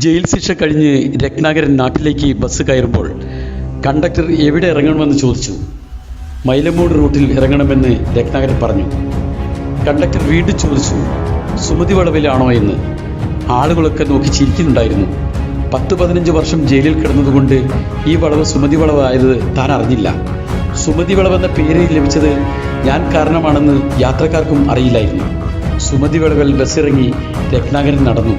Jail ശിക്ഷ കഴിഞ്ഞ് രത്നാകരൻ നാട്ടിലേക്ക് ബസ് കയറുമ്പോൾ കണ്ടക്ടർ എവിടെ ഇറങ്ങണമെന്ന് ചോദിച്ചു. മൈലമൂട് റൂട്ടിൽ ഇറങ്ങണമെന്ന് രത്നാകരൻ പറഞ്ഞു. കണ്ടക്ടർ വീണ്ടും ചോദിച്ചു, സുമതി വളവിലാണോ എന്ന്. ആളുകളൊക്കെ നോക്കി ചിരിക്കുന്നുണ്ടായിരുന്നു. 10-15 വർഷം ജയിലിൽ കിടന്നതുകൊണ്ട് ഈ വളവ് സുമതി വളവായത് താൻ അറിഞ്ഞില്ല. സുമതി വളവെന്ന പേര് ലഭിച്ചത് ഞാൻ കാരണമാണെന്ന് യാത്രക്കാർക്കും അറിയില്ലായിരുന്നു. സുമതി വളവിൽ ബസ്സിറങ്ങി രത്നാകരൻ നടന്നു.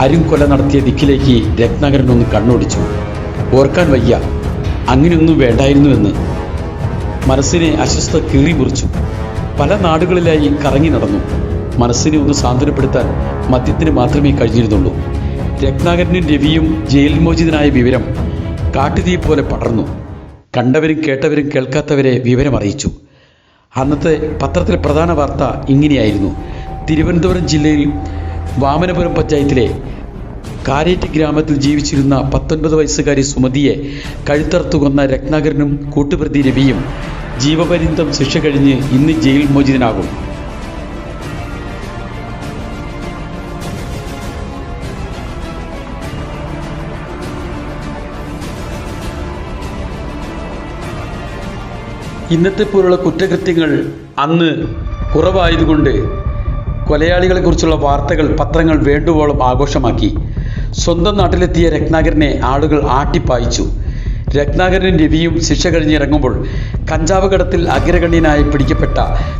അരുംകൊല നടത്തിയ ദിക്കിലേക്ക് രത്നാകരൻ ഒന്ന് കണ്ണോടിച്ചു. ഓർക്കാൻ വയ്യ, അങ്ങനെയൊന്നും വേണ്ടായിരുന്നുവെന്ന്. മനസ്സിനെ അസ്വസ്ഥത കീറി മുറിച്ചു. പല നാടുകളിലായി കറങ്ങി നടന്നു. മനസ്സിനെ ഒന്ന് സാന്ത്വനപ്പെടുത്താൻ മദ്യത്തിന് മാത്രമേ കഴിഞ്ഞിരുന്നുള്ളൂ. രത്നാകരനും രവിയും ജയിൽ മോചിതനായ വിവരം കാട്ടുതീ പോലെ പടർന്നു. കണ്ടവരും കേട്ടവരും കേൾക്കാത്തവരെ വിവരം അറിയിച്ചു. അന്നത്തെ പത്രത്തിലെ പ്രധാന വാർത്ത ഇങ്ങനെയായിരുന്നു: തിരുവനന്തപുരം ജില്ലയിൽ വാമനപുരം പഞ്ചായത്തിലെ കാരേറ്റ് ഗ്രാമത്തിൽ ജീവിച്ചിരുന്ന 19 വയസ്സുകാരി സുമതിയെ കഴുത്തറുത്തു കൊന്ന രത്നാകരനും കൂട്ടുപ്രതി രവിയും ജീവപര്യന്തം ശിക്ഷ കഴിഞ്ഞ് ഇന്ന് ജയിൽ മോചിതനാകും. ഇന്നത്തെ പോലുള്ള കുറ്റകൃത്യങ്ങൾ അന്ന് കുറവായതുകൊണ്ട് കൊലയാളികളെക്കുറിച്ചുള്ള വാർത്തകൾ പത്രങ്ങൾ വേണ്ടുവോളം ആഘോഷമാക്കി. സ്വന്തം നാട്ടിലെത്തിയ രത്നാകരനെ ആളുകൾ ആട്ടിപ്പായിച്ചു. രത്നാകരനും രവിയും ശിക്ഷ കഴിഞ്ഞിറങ്ങുമ്പോൾ കഞ്ചാവ് കടത്തിൽ അഗ്രഗണ്യനായി പിടിക്കപ്പെട്ട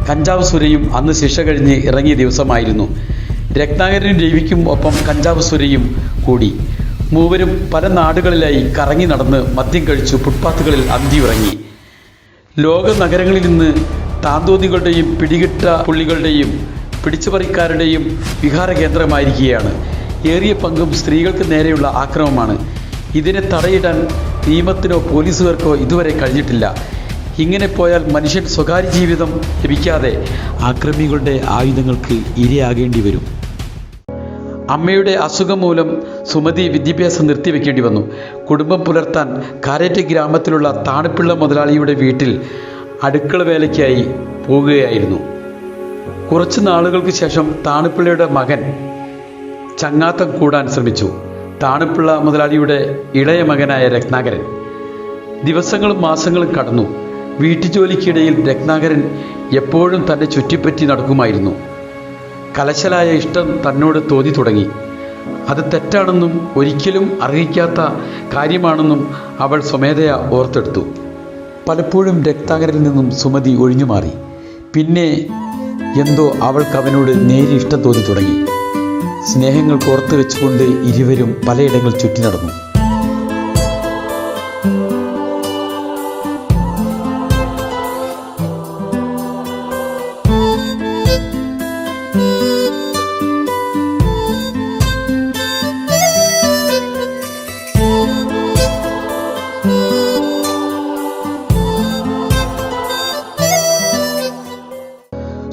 കഞ്ചാവ് സുരയും അന്ന് ശിക്ഷ കഴിഞ്ഞ് ഇറങ്ങിയ ദിവസമായിരുന്നു. രത്നാകരനും രവിക്കും ഒപ്പം കഞ്ചാവ് സുരയും കൂടി. മൂവരും പല നാടുകളിലായി കറങ്ങി നടന്ന് മദ്യം കഴിച്ചു ഫുട്പാത്തുകളിൽ അന്തിയുറങ്ങി. ലോക നഗരങ്ങളിൽ നിന്ന് താന്തോന്നികളുടെയും പിടികിട്ട പുള്ളികളുടെയും പിടിച്ചുപറിക്കാരുടെയും വിഹാര കേന്ദ്രമായിരിക്കുകയാണ്. ഏറിയ പങ്കും സ്ത്രീകൾക്ക് നേരെയുള്ള ആക്രമണമാണ്. ഇതിനെ തടയിടാൻ നിയമത്തിനോ പോലീസുകാർക്കോ ഇതുവരെ കഴിഞ്ഞിട്ടില്ല. ഇങ്ങനെ പോയാൽ മനുഷ്യൻ സ്വകാര്യ ജീവിതം ലഭിക്കാതെ ആക്രമികളുടെ ആയുധങ്ങൾക്ക് ഇരയാകേണ്ടി വരും. അമ്മയുടെ അസുഖം മൂലം സുമതി വിദ്യാഭ്യാസം നിർത്തിവെക്കേണ്ടി വന്നു. കുടുംബം പുലർത്താൻ കാരേറ്റ് ഗ്രാമത്തിലുള്ള താണിപ്പിള്ള മുതലാളിയുടെ വീട്ടിൽ അടുക്കള വേലയ്ക്കായി പോകുകയായിരുന്നു. കുറച്ച് നാളുകൾക്ക് ശേഷം താണിപ്പിള്ളയുടെ മകൻ ചങ്ങാത്തം കൂടാൻ ശ്രമിച്ചു. താണിപ്പിള്ള മുതലാളിയുടെ ഇളയ മകനായ രത്നാകരൻ. ദിവസങ്ങളും മാസങ്ങളും കടന്നു. വീട്ടുജോലിക്കിടയിൽ രത്നാകരൻ എപ്പോഴും തന്നെ ചുറ്റിപ്പറ്റി നടക്കുമായിരുന്നു. കലശലായ ഇഷ്ടം തന്നോട് തോന്നി തുടങ്ങി. അത് തെറ്റാണെന്നും ഒരിക്കലും അറിയിക്കാത്ത കാര്യമാണെന്നും അവൾ സ്വമേധയാ ഓർത്തെടുത്തു. പലപ്പോഴും രത്നാകരനിൽ നിന്നും സുമതി ഒഴിഞ്ഞുമാറി. പിന്നെ എന്തോ അവൾക്ക് അവനോട് നേരി ഇഷ്ടം തോന്നി തുടങ്ങി. സ്നേഹങ്ങൾ കോർത്തു വെച്ചുകൊണ്ട് ഇരുവരും പലയിടങ്ങൾ ചുറ്റി നടന്നു.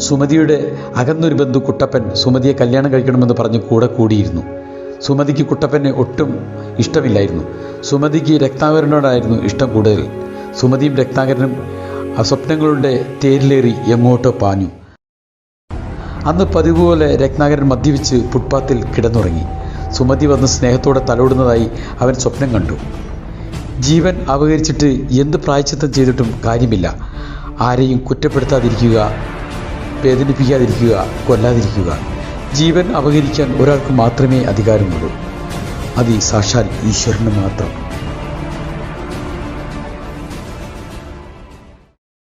സുമതിയുടെ അകന്നൊരു ബന്ധു കുട്ടപ്പൻ സുമതിയെ കല്യാണം കഴിക്കണമെന്ന് പറഞ്ഞ് കൂടെ കൂടിയിരുന്നു. സുമതിക്ക് കുട്ടപ്പനെ ഒട്ടും ഇഷ്ടമില്ലായിരുന്നു. സുമതിക്ക് രത്നാകരനോടായിരുന്നു ഇഷ്ടം കൂടുതൽ. സുമതിയും രത്നാകരനും ആ സ്വപ്നങ്ങളുടെ തേരിലേറി എങ്ങോട്ടോ പാഞ്ഞു. അന്ന് പതിവ് പോലെ രത്നാകരൻ മദ്യപിച്ച് ഫുട്പാത്തിൽ കിടന്നുറങ്ങി. സുമതി വന്ന് സ്നേഹത്തോടെ തലോടുന്നതായി അവൻ സ്വപ്നം കണ്ടു. ജീവൻ അപഹരിച്ചിട്ട് എന്ത് പ്രായശ്ചിത്തം ചെയ്തിട്ടും കാര്യമില്ല. ആരെയും കുറ്റപ്പെടുത്താതിരിക്കുക, വേദനിപ്പിക്കാതിരിക്കുക, കൊല്ലാതിരിക്കുക. ജീവൻ അപഹരിക്കാൻ ഒരാൾക്ക് മാത്രമേ അധികാരമുള്ളൂ. അത് സാക്ഷാൽ ഈശ്വരന് മാത്രം.